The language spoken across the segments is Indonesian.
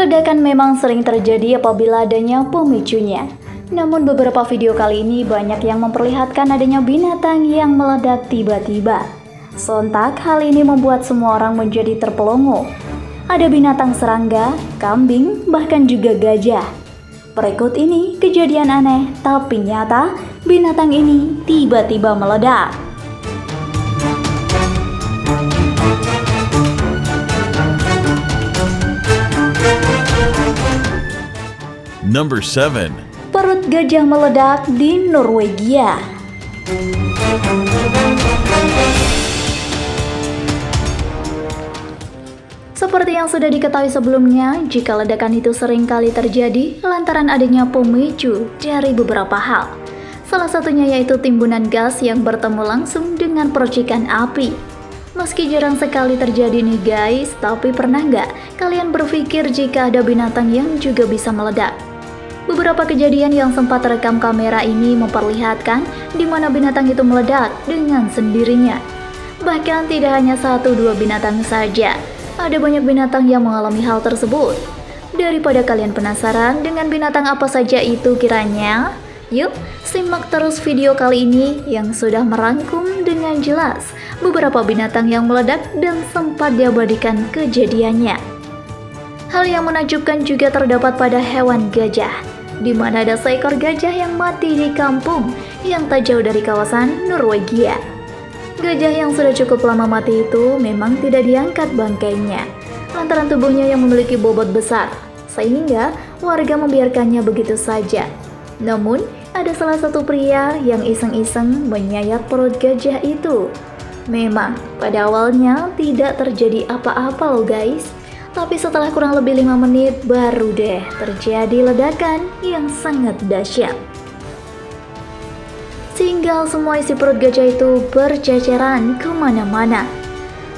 Ledakan memang sering terjadi apabila adanya pemicunya. Namun beberapa video kali ini banyak yang memperlihatkan adanya binatang yang meledak tiba-tiba. Sontak hal ini membuat semua orang menjadi terpelongo. Ada binatang serangga, kambing, bahkan juga gajah. Berikut ini kejadian aneh tapi nyata, binatang ini tiba-tiba meledak. Number 7. Perut gajah meledak di Norwegia. Seperti yang sudah diketahui sebelumnya, jika ledakan itu sering kali terjadi lantaran adanya pemicu dari beberapa hal. Salah satunya yaitu timbunan gas yang bertemu langsung dengan percikan api. Meski jarang sekali terjadi nih guys, tapi pernah nggak kalian berpikir jika ada binatang yang juga bisa meledak? Beberapa kejadian yang sempat terekam kamera ini memperlihatkan di mana binatang itu meledak dengan sendirinya. Bahkan tidak hanya 1-2 binatang saja, ada banyak binatang yang mengalami hal tersebut. Daripada kalian penasaran dengan binatang apa saja itu kiranya, yuk simak terus video kali ini yang sudah merangkum dengan jelas beberapa binatang yang meledak dan sempat diabadikan kejadiannya. Hal yang menakjubkan juga terdapat pada hewan gajah, di mana ada seekor gajah yang mati di kampung yang tak jauh dari kawasan Norwegia. Gajah yang sudah cukup lama mati itu memang tidak diangkat bangkainya, lantaran tubuhnya yang memiliki bobot besar, sehingga warga membiarkannya begitu saja. Namun, ada salah satu pria yang iseng-iseng menyayat perut gajah itu. Memang, pada awalnya tidak terjadi apa-apa loh guys. Tapi setelah kurang lebih 5 menit baru deh terjadi ledakan yang sangat dahsyat. Sehingga semua isi perut gajah itu berceceran kemana-mana.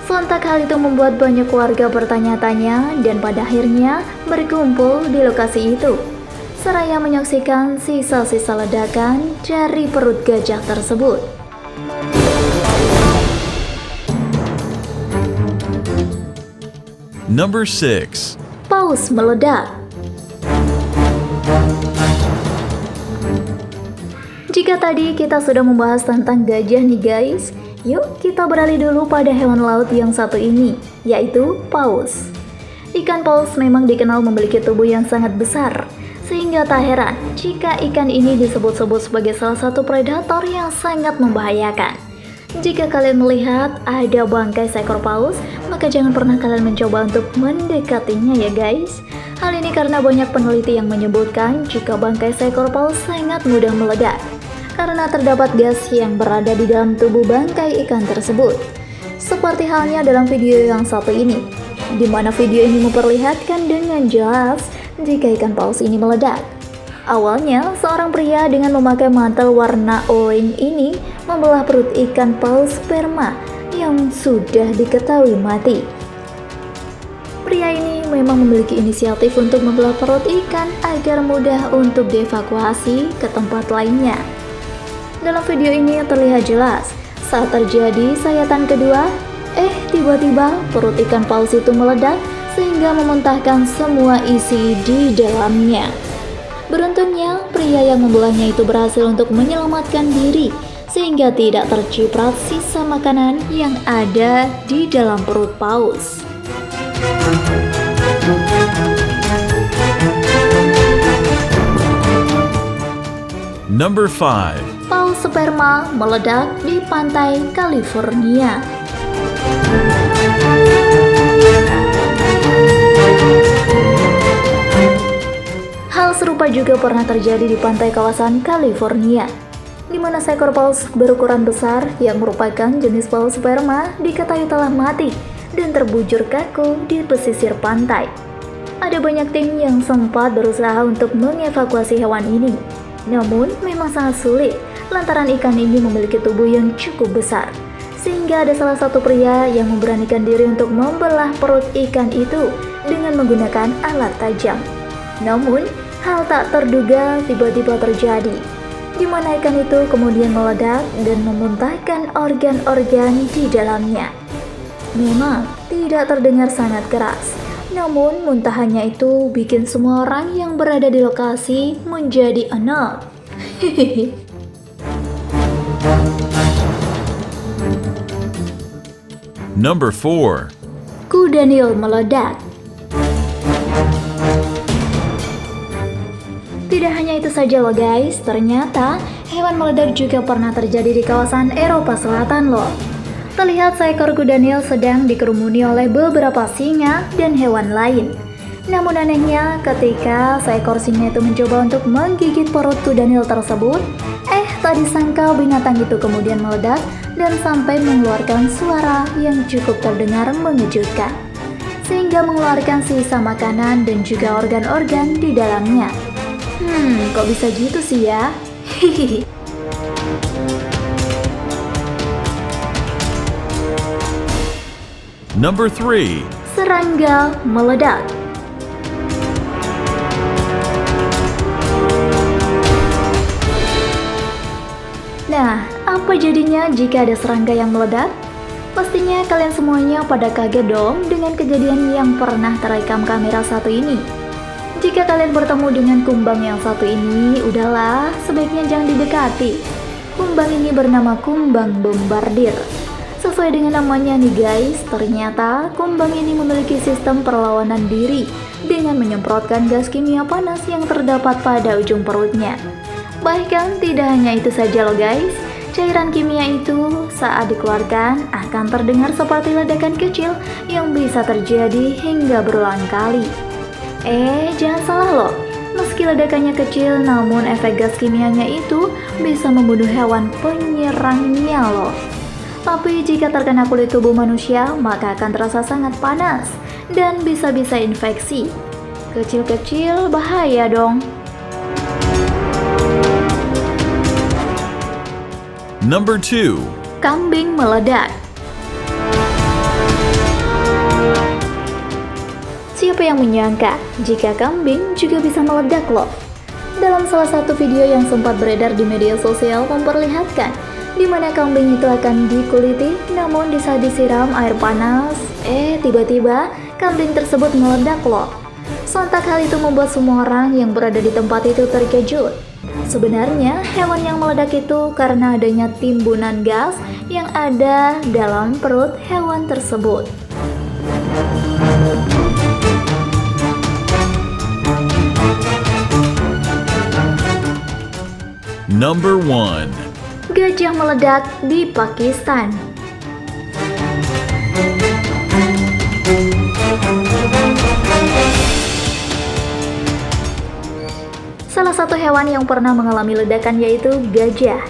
Sontak hal itu membuat banyak warga bertanya-tanya dan pada akhirnya berkumpul di lokasi itu, seraya menyaksikan sisa-sisa ledakan dari perut gajah tersebut. Number 6. Paus meledak. Jika tadi kita sudah membahas tentang gajah nih guys, yuk kita beralih dulu pada hewan laut yang satu ini, yaitu paus. Ikan paus memang dikenal memiliki tubuh yang sangat besar, sehingga tak heran jika ikan ini disebut-sebut sebagai salah satu predator yang sangat membahayakan. Jika kalian melihat ada bangkai seekor paus, maka jangan pernah kalian mencoba untuk mendekatinya ya guys. Hal ini karena banyak peneliti yang menyebutkan jika bangkai seekor paus sangat mudah meledak, karena terdapat gas yang berada di dalam tubuh bangkai ikan tersebut. Seperti halnya dalam video yang satu ini, di mana video ini memperlihatkan dengan jelas jika ikan paus ini meledak. Awalnya, seorang pria dengan memakai mantel warna oranye ini membelah perut ikan paus sperma yang sudah diketahui mati. Pria ini memang memiliki inisiatif untuk membelah perut ikan agar mudah untuk dievakuasi ke tempat lainnya. Dalam video ini terlihat jelas saat terjadi sayatan kedua, tiba-tiba perut ikan paus itu meledak sehingga memuntahkan semua isi di dalamnya. Beruntungnya, pria yang membelahnya itu berhasil untuk menyelamatkan diri sehingga tidak terciprat sisa makanan yang ada di dalam perut paus. Number 5. Paus sperma meledak di pantai California. Hal serupa juga pernah terjadi di pantai kawasan California, di mana seekor paus berukuran besar yang merupakan jenis paus sperma diketahui telah mati dan terbujur kaku di pesisir pantai. Ada banyak tim yang sempat berusaha untuk mengevakuasi hewan ini, namun memang sangat sulit lantaran ikan ini memiliki tubuh yang cukup besar, sehingga ada salah satu pria yang memberanikan diri untuk membelah perut ikan itu dengan menggunakan alat tajam. Namun, hal tak terduga tiba-tiba terjadi, di mana ikan itu kemudian meledak dan memuntahkan organ-organ di dalamnya. Memang tidak terdengar sangat keras, Namun muntahannya itu bikin semua orang yang berada di lokasi menjadi enak. Number 4. Kuda Nil meledak. Tidak hanya itu saja loh guys, ternyata hewan meledak juga pernah terjadi di kawasan Eropa Selatan loh. Terlihat seekor kuda Nil sedang dikerumuni oleh beberapa singa dan hewan lain. Namun anehnya ketika seekor singa itu mencoba untuk menggigit perut kuda Nil tersebut, tak disangka binatang itu kemudian meledak dan sampai mengeluarkan suara yang cukup terdengar mengejutkan, sehingga mengeluarkan sisa makanan dan juga organ-organ di dalamnya. Kok bisa gitu sih ya? Number 3. Serangga meledak. Nah, apa jadinya jika ada serangga yang meledak? Pastinya kalian semuanya pada kaget dong dengan kejadian yang pernah terekam kamera satu ini. Jika kalian bertemu dengan kumbang yang satu ini, udahlah, sebaiknya jangan didekati. Kumbang ini bernama kumbang bombardir. Sesuai dengan namanya nih guys, ternyata kumbang ini memiliki sistem perlawanan diri dengan menyemprotkan gas kimia panas yang terdapat pada ujung perutnya. Bahkan tidak hanya itu saja loh guys, cairan kimia itu saat dikeluarkan akan terdengar seperti ledakan kecil yang bisa terjadi hingga berulang kali. Jangan salah loh, meski ledakannya kecil namun efek gas kimianya itu bisa membunuh hewan penyerangnya loh. Tapi jika terkena kulit tubuh manusia maka akan terasa sangat panas dan bisa-bisa infeksi. Kecil-kecil bahaya dong. Number 2. Kambing meledak. Siapa yang menyangka jika kambing juga bisa meledak loh? Dalam salah satu video yang sempat beredar di media sosial memperlihatkan di mana kambing itu akan dikuliti, namun di saat disiram air panas, tiba-tiba kambing tersebut meledak loh. Sontak hal itu membuat semua orang yang berada di tempat itu terkejut. Sebenarnya hewan yang meledak itu karena adanya timbunan gas yang ada dalam perut hewan tersebut. Number 1. Gajah meledak di Pakistan. Salah satu hewan yang pernah mengalami ledakan yaitu gajah.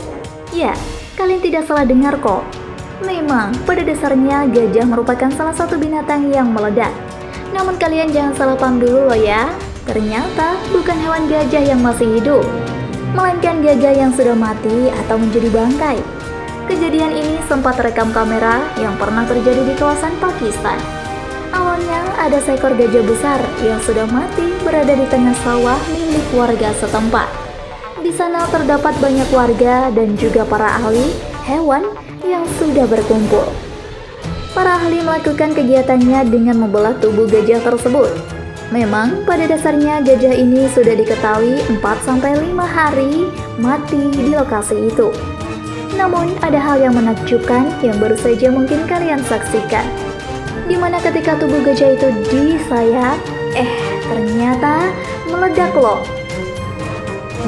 Ya, kalian tidak salah dengar kok. Memang, pada dasarnya gajah merupakan salah satu binatang yang meledak. Namun kalian jangan salah paham dulu loh ya. Ternyata bukan hewan gajah yang masih hidup, melainkan gajah yang sudah mati atau menjadi bangkai. Kejadian ini sempat terekam kamera yang pernah terjadi di kawasan Pakistan. Awalnya ada seekor gajah besar yang sudah mati berada di tengah sawah milik warga setempat. Di sana terdapat banyak warga dan juga para ahli hewan yang sudah berkumpul. Para ahli melakukan kegiatannya dengan membelah tubuh gajah tersebut. Memang pada dasarnya gajah ini sudah diketahui 4-5 hari mati di lokasi itu. Namun ada hal yang menakjubkan yang baru saja mungkin kalian saksikan, di mana ketika tubuh gajah itu disayat, ternyata meledak loh.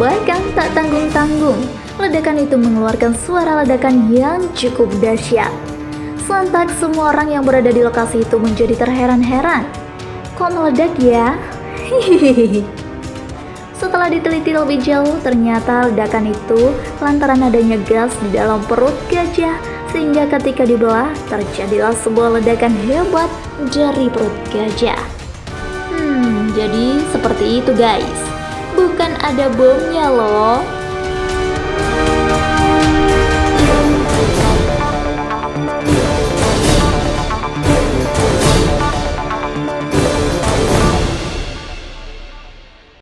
Bahkan tak tanggung-tanggung, ledakan itu mengeluarkan suara ledakan yang cukup dahsyat. Sontak semua orang yang berada di lokasi itu menjadi terheran-heran. Kok meledak ya? Setelah diteliti lebih jauh, ternyata ledakan itu lantaran adanya gas di dalam perut gajah, sehingga ketika dibelah, terjadilah sebuah ledakan hebat dari perut gajah. Jadi seperti itu guys, bukan ada bomnya loh.